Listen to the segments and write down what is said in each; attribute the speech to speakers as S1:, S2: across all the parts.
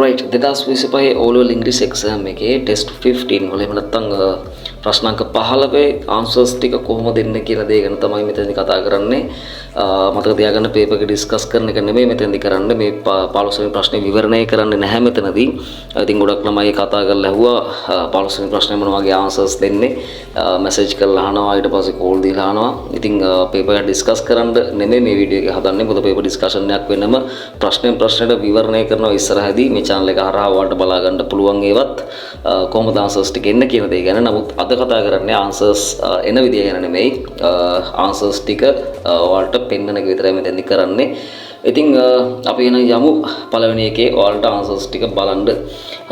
S1: Right 2025 O level English exam එකේ test 15 වල එහෙම නැත්නම් ප්‍රශ්නාංක 15 answers ටික කොහොමද දෙන්නේ කියලා දේ ගැන තමයි මෙතනදී කතා කරන්නේ. මතක තියාගන්න paper එක discuss කරන එක නෙමෙයි මෙතනදී කරන්නේ. මේ 15 වෙනි ප්‍රශ්නේ විවරණය කරන්නේ නැහැ මෙතනදී. ඉතින් ගොඩක් ළමයි කතා කරලා ඇහුවා 15 වෙනි ප්‍රශ්නේ මොන වගේ answers දෙන්නේ. message කරලා අහනවා ඊට පස්සේ call දීලා අහනවා. ඉතින් paper එක discuss කරන්න නෙමෙයි මේ වීඩියෝ එක හදන්නේ. මොකද paper discussion එකක් වෙනම ප්‍රශ්නෙට විවරණය කරනවා ඉස්සරහදී මේ channel එක හරහා ඔයාලට බලා ගන්න පුළුවන් ඒවත් කොහොමද answers ටික එන්න කියන දේ ගැන. නමුත් අද කතා කරන්නේ answers එන විදිය ගැන නෙමෙයි. answers ටික ඔයාලට පෙන්වන එක විතරයි මෙතෙන්දි කරන්නේ. ඉතින් අපි එන යමු පළවෙනි එකේ ඔයාලට answers ටික බලන්න.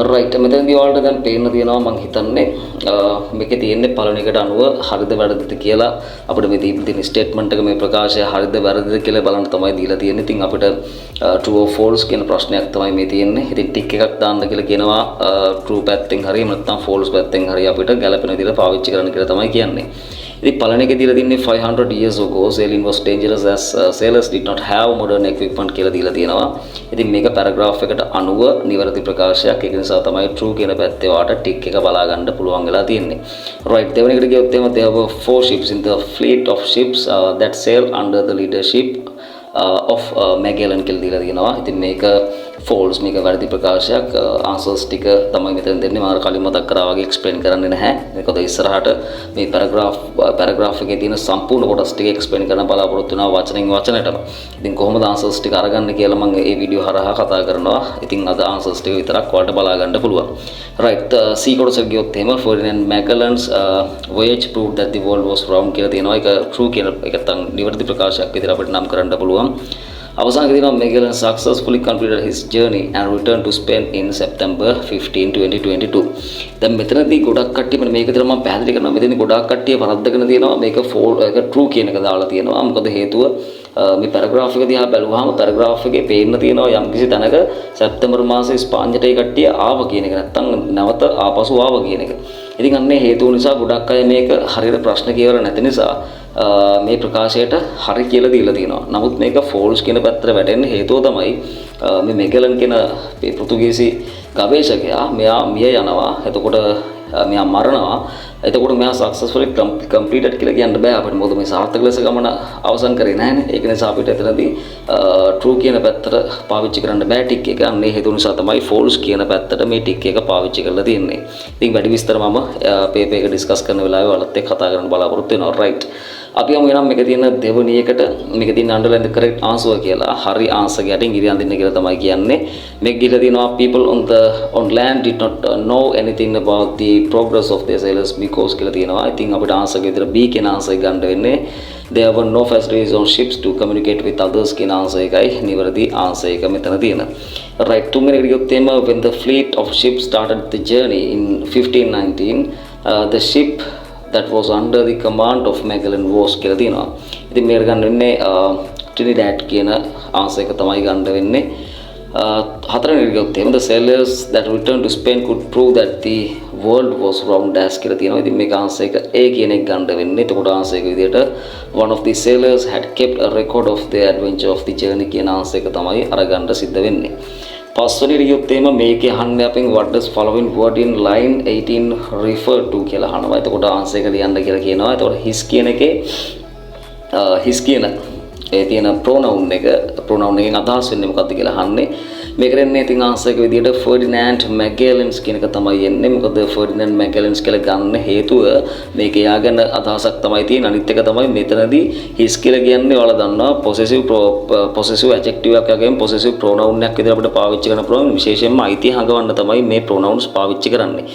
S1: right මෙතෙන්දී ඔයාලට දැන් පේන්න තියෙනවා මම හිතන්නේ මේකේ තියෙන්නේ පළවෙනි එකට අනුව හරිද වැරදිද කියලා අපිට මේ තියෙන ස්ටේට්මන්ට් එක මේ ප්‍රකාශය හරිද වැරදිද කියලා බලන්න තමයි දීලා තියෙන්නේ. ඉතින් අපිට true or false කියන ප්‍රශ්නයක් තමයි මේ තියෙන්නේ. ඉතින් ටික් එකක් දාන්න කියලා කියනවා true පැත්තෙන් හරි නැත්නම් false පැත්තෙන් හරි අපිට ගැළපෙන විදිහට පාවිච්චි කරන්න කියලා තමයි කියන්නේ. ඉතින් පළවෙනි එකේ දීලා තින්නේ 500 years ago sailing was dangerous as sailors did not have modern equipment කියලා දීලා තියෙනවා. ඉතින් මේක paragraph එකට අනුව නිවැරදි ප්‍රකාශයක්. ඒක නිසා තමයි true කියන පැත්තේ වාට ටික් එක බලා ගන්න පුළුවන් වෙලා තියෙන්නේ. right දෙවෙනි එකට ගියොත් එහම there were 4 ships in the fleet of ships that sailed under the leadership of Magellan කියලා දීලා තියෙනවා. ඉතින් මේක false මේක වැරදි ප්‍රකාශයක්. answers ටික තමයි මෙතන දෙන්නේ. මම කලින් මතක් කරා වගේ explain කරන්නේ නැහැ. මේකද ඉස්සරහට මේ paragraph එකේ තියෙන සම්පූර්ණ කොටස් ටික explain කරන්න බලාපොරොත්තු වෙනවා වචනෙන් වචනටම. ඉතින් කොහොමද answers ටික අරගන්න කියලා මම මේ වීඩියෝ හරහා කතා කරනවා. ඉතින් අද answers ටික විතරක් ඔයාලට බලා ගන්න පුළුවන්. right C කොටසට ගියොත් එහෙම Ferdinand Magellan's voyage proved that the world was round කියලා තියෙනවා. ඒක true කියන එක තමයි නිවැරදි ප්‍රකාශයක් විදිහට අපිට නම් කරන්න පුළුවන්. අවසානයේදී නම් Magellan successfully completed his journey and returned to Spain in September 15, 2022. දැන් මෙතනදී ගොඩක් කට්ටිය මේක විතර මම පැහැදිලි කරනවා. මෙතනදී ගොඩක් කට්ටිය වරද්දගෙන තියෙනවා. මේක ඒක true කියන එක දාලා තියෙනවා. මොකද හේතුව මේ paragraph එක දිහා බැලුවාම paragraph එකේ පේන්න තියෙනවා යම්කිසි තැනක සැප්තැම්බර් මාසයේ ස්පාඤ්ඤයට ඒ කට්ටිය ආව කියන එක නැත්තම් නැවත ආපසු ආව කියන එක. ඉතින් අන්නේ හේතුව නිසා ගොඩක් අය මේක හරියට ප්‍රශ්න කියවල නැති නිසා මේ ප්‍රකාශයට හරි කියලා දීලා තියෙනවා. නමුත් මේක false කියන පැත්තට වැටෙන්න හේතුව තමයි මේ Magellan කියන පෘතුගීසි ගවේෂකයා මෙයා මිය යනවා. එතකොට මෙයා මරනවා. එතකොට මෙයා successfully completed කියලා කියන්න බෑ අපිට. මොකද මේ සාර්ථක ලෙස ගමන අවසන් කරේ නැහැනේ. ඒක නිසා අපිට එතනදී true කියන පැත්තට පාවිච්චි කරන්න බෑ ටික් එක. අන්නේ හේතුව නිසා තමයි false කියන පැත්තට මේ ටික් එක පාවිච්චි කරලා තියෙන්නේ. ඉතින් වැඩි විස්තර මම paper එක discuss කරන වෙලාවේ ඔයාලත් එක්ක කතා කරන්න බලාපොරොත්තු වෙනවා. right අපි යමු එනම් මේක තියෙන දෙවෙනි එකට මේක තියෙන underline the correct answer කියලා. හරි answer යටින් ඉරි අඳින්න කියලා තමයි කියන්නේ. මේක ගිහලා තියෙනවා people on land did not know anything about the progress of their sailors because කියලා තියෙනවා. ඉතින් අපිට answer එක විතර B කියන answer එක ගන්න වෙන්නේ. There were no facilities on ships to communicate with others කියන answer එකයි නිවැරදි answer එක මෙතන තියෙන. right තුන්වෙනි එකට ගියොත් එම when the fleet of ships started the journey in 1519 the ship that was under the command of Magellan was කියලා තියෙනවා. ඉතින් මේකට ගන්න වෙන්නේ Trinidad කියන answer එක තමයි ගන්න වෙන්නේ. හතරවෙනි එකට ගියොත් එහෙම the sailors that returned to Spain could prove that the world was round as කියලා තියෙනවා. ඉතින් මේක answer එක A කියන එක ගන්න වෙන්නේ. එතකොට answer එක විදිහට one of the sailors had kept a record of the adventure of the journey කියන answer එක තමයි අරගන්න සිද්ධ වෙන්නේ. පස්වෙනි රියුත් එම මේකේ අහන්නේ අපෙන් what does following word in line 18 refer to කියලා අහනවා. එතකොට answer එක ලියන්න කියලා කියනවා. එතකොට his කියන එකේ his කියන ඒ තියෙන pronoun එකෙන් අදහස් වෙන්නේ මොකක්ද කියලා අහන්නේ. මේක රෙන්නේ ඉතින් answer එක විදිහට Ferdinand Magellan's කියන එක තමයි එන්නේ. මොකද Ferdinand Magellan's කියලා ගන්න හේතුව මේක යාගෙන අදහසක් තමයි තියෙන්නේ. අනිත් එක තමයි මෙතනදී his කියලා කියන්නේ ඔයාලා දන්නවා possessive adjective එකක් වගේම possessive pronoun එකක් විදිහට අපිට පාවිච්චි කරන්න පුළුවන්. විශේෂයෙන්ම අයිතිය හඟවන්න තමයි මේ pronouns පාවිච්චි කරන්නේ.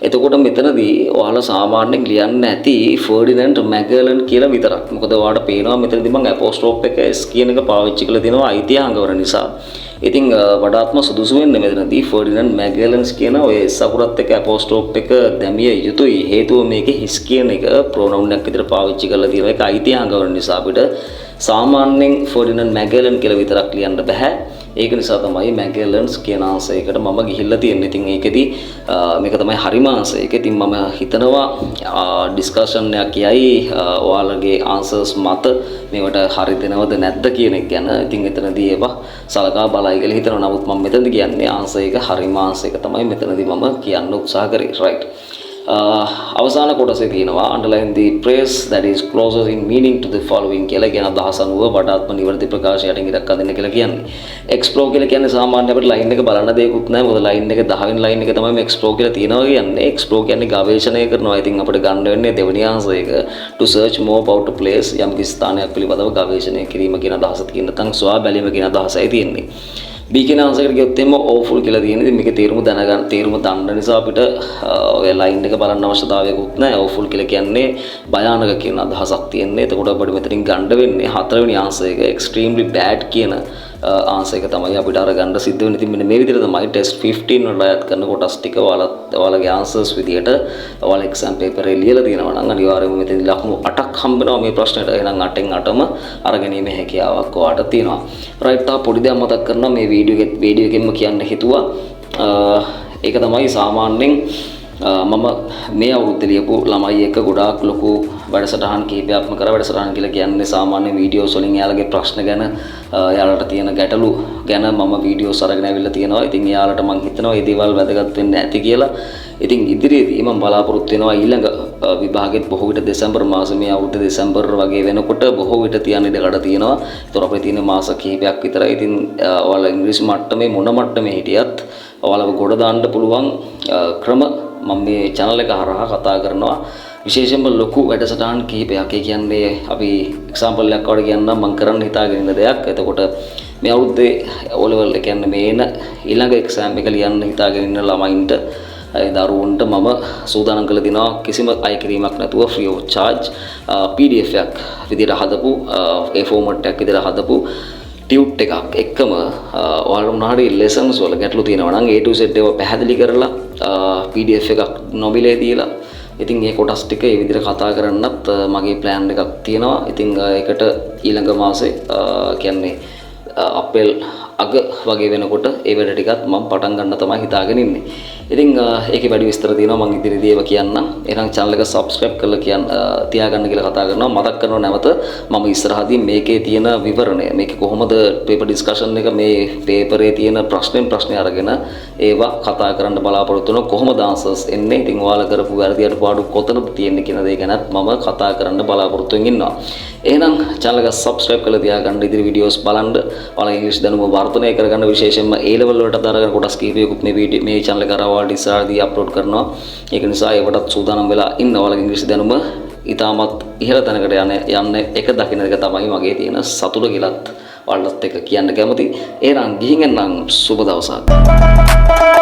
S1: එතකොට මෙතනදී ඔයාලා සාමාන්‍යයෙන් ලියන්න ඇති Ferdinand Magellan කියලා විතරක්. මොකද ඔයාලට පේනවා මෙතනදී මම apostrophe එක s කියන එක පාවිච්චි කරලා තිනවා අයිතිය හංගවන නිසා. ඉතින් වඩාත්ම සුදුසු වෙන්නේ මෙතනදී Ferdinand Magellan's කියන ඔය s අකුරත් එක්ක apostrophe එක දැමිය යුතුයි. හේතුව මේකේ his කියන එක pronoun එකක් විතර පාවිච්චි කරලා තියෙනවා. ඒක අයිතිය හංගවන නිසා අපිට සාමාන්‍යයෙන් Ferdinand Magellan කියලා විතරක් ලියන්න බෑ. ඒක නිසා තමයි මැගලන්ස් කියන ආන්සරයකට මම ගිහිල්ලා තියෙන්නේ. ඉතින් ඒකෙදි මේක තමයි හරිම ආන්සර් එක. ඉතින් මම හිතනවා ඩිස්කෂන් එකක් යයි ඔයාලගේ ආන්සර්ස් මත මේවට හරි දෙනවද නැද්ද කියන එක ගැන. ඉතින් එතනදී ඒවා සලකා බලයි කියලා හිතනවා. නමුත් මම මෙතනදී කියන්නේ ආන්සර් එක හරිම ආන්සර් එක තමයි මෙතනදී මම කියන්න උත්සාහ කරේ. right. අවසාන කොටසේ තියෙනවා underline the phrase that is closest in meaning to the following කියලා කියන අදහස අනුව වඩාත්ම නිවැරදි ප්‍රකාශයට ඉඟියක් අදින්න කියලා කියන්නේ. explore කියලා කියන්නේ සාමාන්‍ය අපිට line එක බලන්න දෙයක්වත් නැහැ. මොකද line එක 10 වෙනි line එක තමයි මේ explore කියලා තියෙනවා කියන්නේ. explore කියන්නේ ගවේෂණය කරනවා. ඉතින් අපිට ගන්න වෙන්නේ දෙවෙනි ආන්සර් එක to search more about a place යම් කිසි ස්ථානයක් පිළිබඳව ගවේෂණය කිරීම කියන අදහස තියෙන නැත්නම් සොයා බැලීම කියන අදහසයි තියෙන්නේ. B කියන ආන්සර් එකට ගියොත් එimhe awful කියලා තියෙනවා. ඉතින් මේකේ තේරුම දන්න නිසා අපිට ඔය ලයින් එක බලන්න අවශ්‍යතාවයකුත් නැහැ. awful කියලා කියන්නේ භයානක කියන අදහසක් තියෙන්නේ. එතකොට අපිට මෙතනින් ගන්න වෙන්නේ හතරවෙනි ආන්සර් එක extremely bad කියන ආන්සර් එක තමයි අපිට අරගන්න සිද්ධ වෙන්නේ. ඉතින් මෙන්න මේ විදිහට තමයි test 15 වල අයත් කරන කොටස් ටික ඔයාලගේ ආන්සර්ස් විදිහට ඔයාලා exam paper එකේ ලියලා තියෙනවා නම් අනිවාර්යයෙන්ම මෙතන ලකුණු 8ක් හම්බ වෙනවා මේ ප්‍රශ්නෙට. එහෙනම් 8න් 8ම අරගෙනීමේ හැකියාවක් ඔයාලට තියෙනවා. right. තා පොඩි දෙයක් මතක් කරනවා මේ වීඩියෝ එකෙන්ම කියන්න හිතුවා. ඒක තමයි සාමාන්‍යයෙන් මම මේ අවුරුද්දේ ලියපු ළමයි එක්ක ගොඩාක් ලොකු වැඩසටහන් කීපයක්ම කරා. වැඩසටහන් කියලා කියන්නේ සාමාන්‍ය වීඩියෝස් වලින් එයාලගේ ප්‍රශ්න ගැන එයාලට තියෙන ගැටලු ගැන මම වීඩියෝස් අරගෙන ආවිල්ලා තියෙනවා. ඉතින් එයාලට මම හිතනවා මේ දේවල් වැදගත් වෙන්නේ නැති කියලා. ඉතින් ඉදිරියේදී මම බලාපොරොත්තු වෙනවා ඊළඟ විභාගෙත් බොහෝ විට දෙසැම්බර් මාසෙ මේ අවුරුද්දේ දෙසැම්බර් වගේ වෙනකොට බොහෝ විට තියන ඉඩකඩ තියෙනවා. ඒතර අපේ තියෙන මාස කිහිපයක් විතරයි. ඉතින් ඔයාලා ඉංග්‍රීසි මට්ටමේ මොන මට්ටමේ හිටියත් ඔයාලව ගොඩ දාන්න පුළුවන් ක්‍රම මම මේ channel එක හරහා කතා කරනවා. විශේෂයෙන්ම ලොකු වැඩසටහන් කිහිපයක්. ඒ කියන්නේ අපි එක්සැම්පල් එකක් වඩ කියන්නම් මම කරන්න හිතාගෙන ඉන්න දෙයක්. එතකොට මේ අවුරුද්දේ O level එක කියන්නේ මේන ඊළඟ එක්සෑම් එක ලියන්න හිතාගෙන ඉන්න ළමයින්ට ඒ දරුවන්ට මම සූදානම් කරලා දිනවා කිසිම අය කිරීමක් නැතුව free of charge PDF එකක් විදිහට හදපු ඒ ෆෝමැට් එකක් විදිහට හදපු ටියුට් එකක් එක්කම ඔයාලට මොනවාරි lessons වල ගැටලු තියෙනවා නම් A to Z ඒවා පැහැදිලි කරලා PDF එකක් නොමිලේ දීලා ඉතින් මේ කොටස් ටික මේ විදිහට කතා කරන්නත් මගේ plan එකක් තියෙනවා. ඉතින් ඒකට ඊළඟ මාසේ කියන්නේ අප්‍රේල් අග වගේ වෙනකොට ඒ වැඩ ටිකත් මම පටන් ගන්න තමයි හිතාගෙන ඉන්නේ. ඉතින් ඒකේ වැඩි විස්තර තියෙනවා මම ඉදිරියේදී ඒවා කියන්නම්. එහෙනම් channel එක subscribe කරලා තියාගන්න කියලා කතා කරනවා. මතක් කරනවා නැවත මම ඉස්සරහදී මේකේ තියෙන විවරණය මේක කොහොමද paper discussion එක මේ paper එකේ තියෙන ප්‍රශ්න අරගෙන ඒවා කතා කරන්න බලාපොරොත්තු වෙනවා. කොහොමද answers එන්නේ? ඉතින් ඔයාලා කරපු වැරදි අඩුපාඩු කොතනද තියෙන්නේ කියන දේ ගැනත් මම කතා කරන්න බලාපොරොත්තු වෙමින් ඉන්නවා. එහෙනම් channel එක subscribe කරලා තියාගන්න ඉදිරි videos බලන්න. ඔයාලා ඉංග්‍රීසි දැනුම වර්ධනය කරගන්න විශේෂයෙන්ම A level වලට දාගෙන කොටස් කිහිපයකුත් මේ channel එක කරා ඔයාලට ඉස්සරහදී අප්ලෝඩ් කරනවා. ඒක නිසා ඒකටත් සූදානම් වෙලා ඉන්න. ඔයාලගේ ඉංග්‍රීසි දැනුම ඉතාමත් ඉහළ තැනකට යන්න එක දකින්න එක තමයි මගේ තියෙන සතුට කියලාත් ඔයාලත් එක්ක කියන්න කැමති. එහෙනම් ගිහින් එන්නම් සුබ දවසක්.